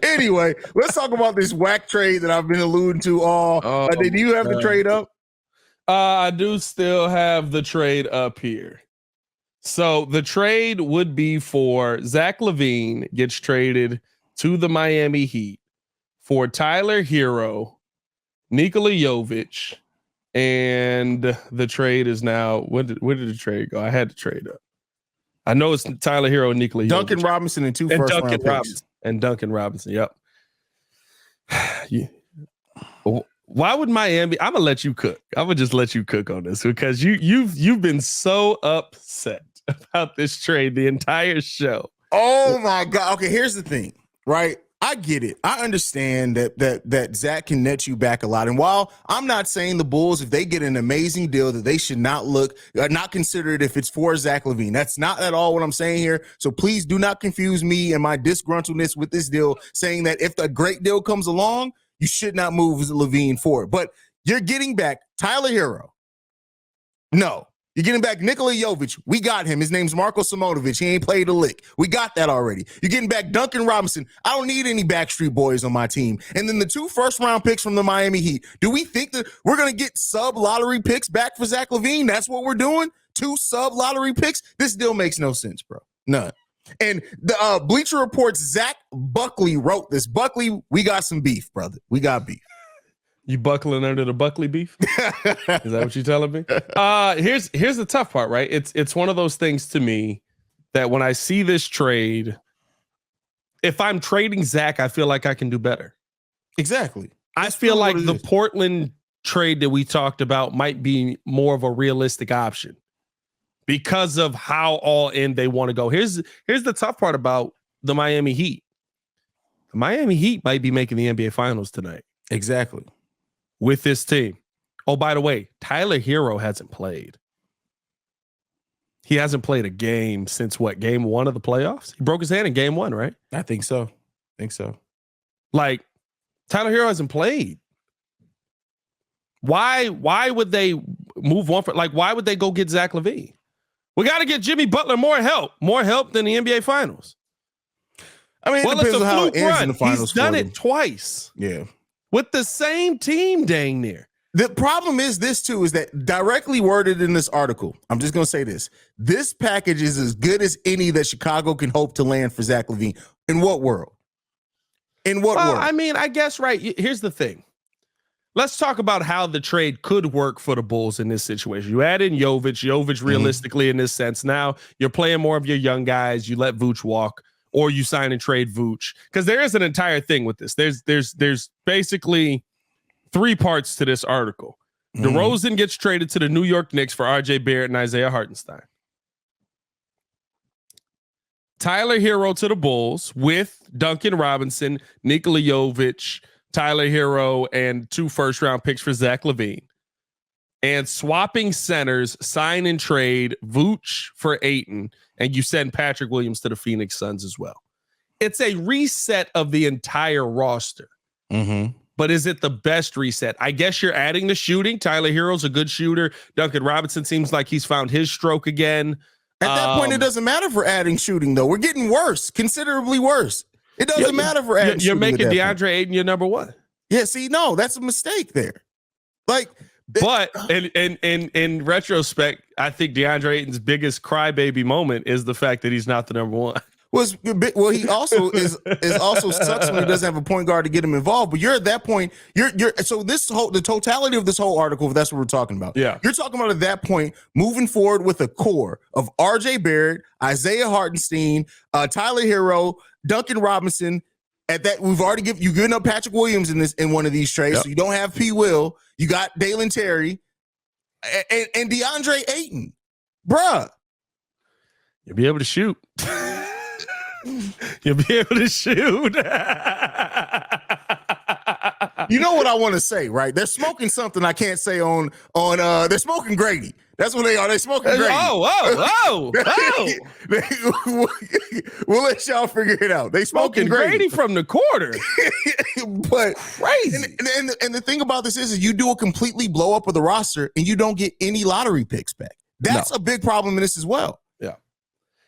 Anyway, let's talk about this whack trade that I've been alluding to all. Did you have the trade up? I do still have the trade up here. So the trade would be for Zach LaVine gets traded to the Miami Heat for Tyler Hero, Nikola Jovic, and the trade is now, where did the trade go? I had the trade up. I know it's Tyler Hero and Nikola Jovic. Duncan Robinson and two first round picks. And Duncan Robinson, yep. Why would Miami? I'm gonna let you cook. I'm gonna just let you cook on this because you've been so upset about this trade the entire show. Oh my God. Okay, here's the thing, right? I get it. I understand that Zach can net you back a lot. And while I'm not saying the Bulls, if they get an amazing deal, that they should not consider it if it's for Zach LaVine. That's not at all what I'm saying here. So please do not confuse me and my disgruntledness with this deal, saying that if a great deal comes along, you should not move LaVine for it. But you're getting back Tyler Hero. No. You're getting back Nikola Jovic. We got him. His name's Marko Simonovic. He ain't played a lick. We got that already. You're getting back Duncan Robinson. I don't need any Backstreet Boys on my team. And then the 2 first-round picks from the Miami Heat. Do we think that we're going to get sub-lottery picks back for Zach LaVine? That's what we're doing? 2 sub-lottery picks? This deal makes no sense, bro. None. And the Bleacher Report's Zach Buckley wrote this. Buckley, we got some beef, brother. We got beef. You buckling under the Buckley beef? Is that what you're telling me? Here's the tough part, right? It's one of those things to me that when I see this trade, if I'm trading Zach, I feel like I can do better. Exactly. I feel like the Portland trade that we talked about might be more of a realistic option because of how all in they want to go. Here's the tough part about the Miami Heat. The Miami Heat might be making the NBA Finals tonight. Exactly. With this team. Oh, by the way, Tyler Hero hasn't played. He hasn't played a game since what, game 1 of the playoffs? He broke his hand in game 1, right? I think so. Like, Tyler Hero hasn't played. Why would they move one for, like, why would they go get Zach LaVine? We got to get Jimmy Butler more help than the NBA Finals. I mean, it depends on how it ends in the finals. He's done it twice. Yeah. With the same team, dang near. The problem is this, too, is that directly worded in this article, I'm just going to say this. This package is as good as any that Chicago can hope to land for Zach LaVine. In what world? World? I mean, I guess, right. Here's the thing. Let's talk about how the trade could work for the Bulls in this situation. You add in Jovic realistically in this sense. Now you're playing more of your young guys. You let Vooch walk. Or you sign and trade Vooch, because there is an entire thing with this. There's basically 3 parts to this article. DeRozan gets traded to the New York Knicks for RJ Barrett and Isaiah Hartenstein. Tyler Hero to the Bulls with Duncan Robinson, Nikola Jovic, Tyler Hero, and 2 first-round picks for Zach LaVine. And swapping centers, sign and trade Vooch for Ayton, and you send Patrick Williams to the Phoenix Suns as well. It's a reset of the entire roster. But is it the best reset? I guess you're adding the shooting. Tyler Hero's a good shooter. Duncan Robinson seems like he's found his stroke again. At that point, it doesn't matter for adding shooting, though. We're getting worse, considerably worse. It doesn't matter for adding shooting. You're making DeAndre Ayton your number 1. Yeah, see, no, that's a mistake there. Like, but in retrospect, I think DeAndre Ayton's biggest crybaby moment is the fact that he's not the number 1. Well, he also is also sucks when he doesn't have a point guard to get him involved. But you're at that point. So the totality of this whole article, if that's what we're talking about. Yeah, you're talking about at that point moving forward with a core of RJ Barrett, Isaiah Hartenstein, Tyler Hero, Duncan Robinson. At that, we've already given up Patrick Williams in one of these trades, so you don't have P. Will. You got Dalen Terry and DeAndre Ayton, bruh. You'll be able to shoot. You'll be able to shoot. You know what I want to say, right? They're smoking something I can't say on. They're smoking Grady. That's what they are. They're smoking Grady. Oh. We'll let y'all figure it out. They smoking Grady from the quarter. But crazy. And the thing about this is you do a completely blow up of the roster and you don't get any lottery picks back. That's a big problem in this as well. Yeah.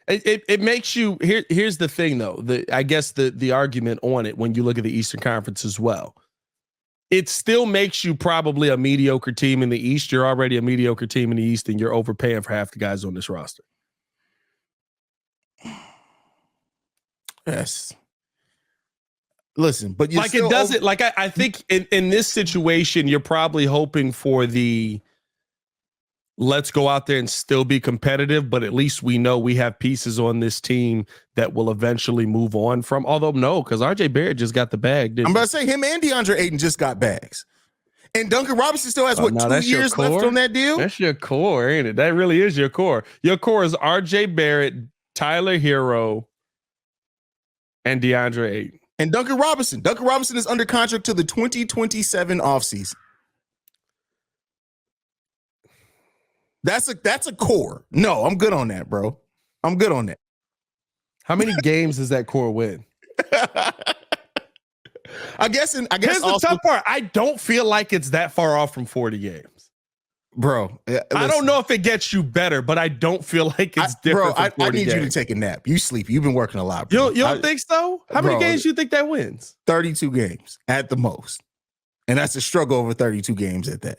It makes you here's the thing though. I guess the argument on it when you look at the Eastern Conference as well. It still makes you probably a mediocre team in the East. You're already a mediocre team in the East, and you're overpaying for half the guys on this roster. Yes. Listen, but like it doesn't like I think in this situation, you're probably hoping for the let's go out there and still be competitive, but at least we know we have pieces on this team that will eventually move on from. Although no, because RJ Barrett just got the bag. I'm about to say him and DeAndre Ayton just got bags. And Duncan Robinson still has 2 years left on that deal? That's your core, ain't it? That really is your core. Your core is RJ Barrett, Tyler Hero, and DeAndre Ayton. And Duncan Robinson. Duncan Robinson is under contract to the 2027 offseason. That's a core. No, I'm good on that, bro. I'm good on that. How many games does that core win? I guess here's the tough part. I don't feel like it's that far off from 40 games. Bro, listen. I don't know if it gets you better, but I don't feel like it's different. Bro, I need you to take a nap. You sleep. You've been working a lot, bro. You don't think so? How many games do you think that wins? 32 games at the most. And that's a struggle over 32 games at that.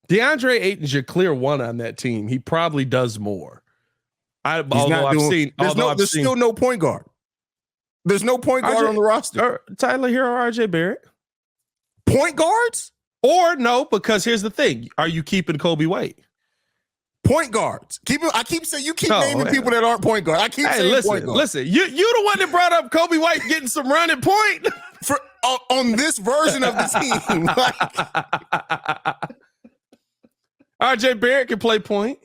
DeAndre Ayton's your clear one on that team. He probably does more. There's still no point guard. There's no point guard on the roster. Tyler Hero or RJ Barrett. Point guards? Or no, because here's the thing. Are you keeping Kobe White? Point guards. I keep saying you keep naming people that aren't point guards. I keep saying point guards. Listen, you the one that brought up Kobe White getting some run at point. On this version of the team. RJ Barrett can play point.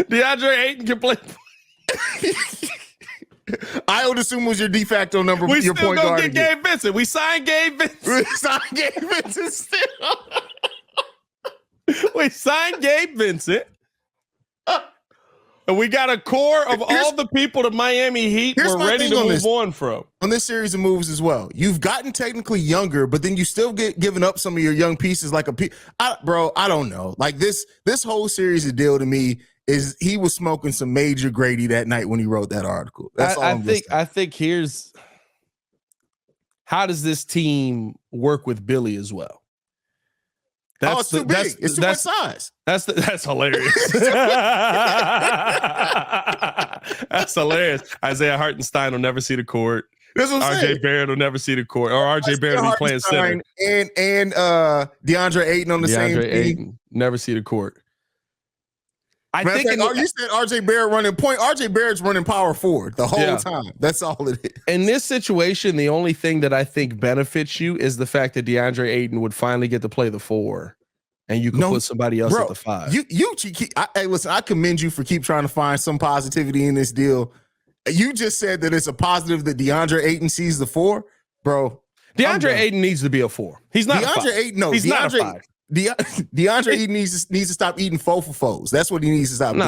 DeAndre Ayton can play point. I would assume was your de facto number. We your still point gonna guard get Gabe Vincent. We signed Gabe Vincent. We signed Gabe Vincent. And we got a core of all the people the Miami Heat were ready to move on from. On this series of moves as well. You've gotten technically younger, but then you still get given up some of your young pieces like I don't know. Like this whole series of deal to me is he was smoking some major Grady that night when he wrote that article. That's all I think here's how does this team work with Billy as well? It's too big. It's too much size. That's hilarious. That's hilarious. Isaiah Hartenstein will never see the court. RJ Barrett will never see the court. Or RJ Barrett will be playing center. And DeAndre Ayton on the same team. Ayton, never see the court. You said RJ Barrett running point. RJ Barrett's running power forward the whole time. That's all it is. In this situation, the only thing that I think benefits you is the fact that DeAndre Ayton would finally get to play the 4, and you can put somebody else at the 5. Listen, I commend you for keep trying to find some positivity in this deal. You just said that it's a positive that DeAndre Ayton sees the 4, bro. DeAndre Ayton needs to be a 4. He's not DeAndre Ayton. No, he's not a 5. DeAndre Ayton needs to stop eating fofos. That's what he needs to stop doing.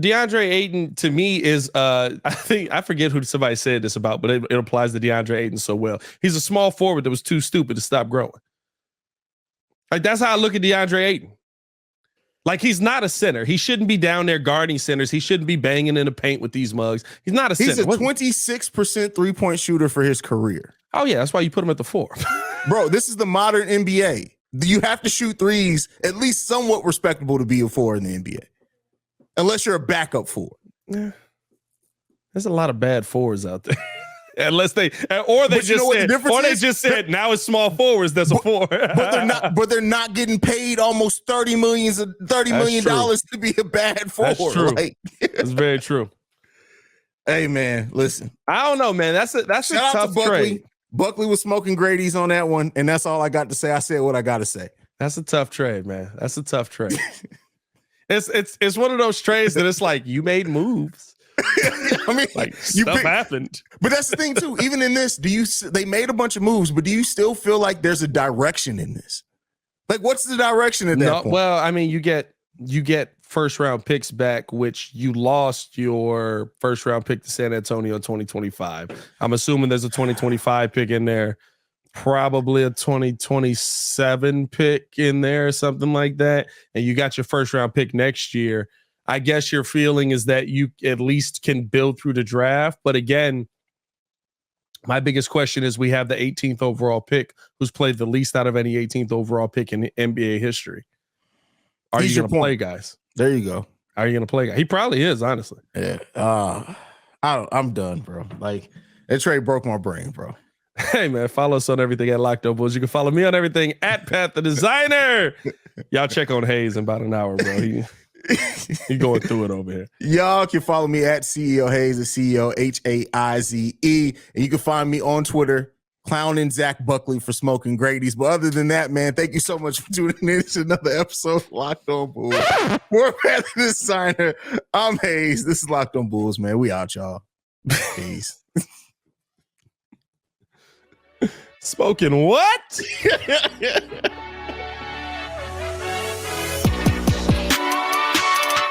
DeAndre Ayton to me is I forget who somebody said this about, but it applies to DeAndre Ayton so well. He's a small forward that was too stupid to stop growing. Like that's how I look at DeAndre Ayton. Like he's not a center. He shouldn't be down there guarding centers. He shouldn't be banging in the paint with these mugs. He's not a center. He's a 26% 3-point shooter for his career. Oh yeah, that's why you put him at the 4. Bro, this is the modern NBA. You have to shoot threes at least somewhat respectable to be a 4 in the NBA. Unless you're a backup 4. Yeah. There's a lot of bad 4s out there. Unless they just said now it's small forwards that's a 4. but they're not getting paid almost $30 million to be a bad 4. That's true. That's very true. Hey man, listen. I don't know, man. That's a tough trade. Buckley was smoking Grady's on that one, and that's all I got to say. I said what I got to say. That's a tough trade, man. That's a tough trade. It's one of those trades that it's like you made moves. I mean, like stuff happened. But that's the thing too. Even in this, they made a bunch of moves, but do you still feel like there's a direction in this? Like, what's the direction at that point? Well, I mean, you get first round picks back, which you lost your first round pick to San Antonio in 2025. I'm assuming there's a 2025 pick in there. probably a 2027 pick in there or something like that, and you got your first round pick next year, I guess your feeling is that you at least can build through the draft. But again, my biggest question is we have the 18th overall pick who's played the least out of any 18th overall pick in NBA history. Are you going to play guys? There you go. Are you going to play guys? He probably is, honestly. Yeah. I'm done, bro. Like, that trade broke my brain, bro. Hey, man, follow us on everything at Locked On Bulls. You can follow me on everything at Pat the Designer. Y'all check on Haize in about an hour, bro. He going through it over here. Y'all can follow me at CEO Haize, the CEO Haize. And you can find me on Twitter, clowning Zach Buckley for smoking Grady's. But other than that, man, thank you so much for tuning in to another episode of Locked On Bulls. For Pat the Designer, I'm Haize. This is Locked On Bulls, man. We out, y'all. Peace. Spoken what?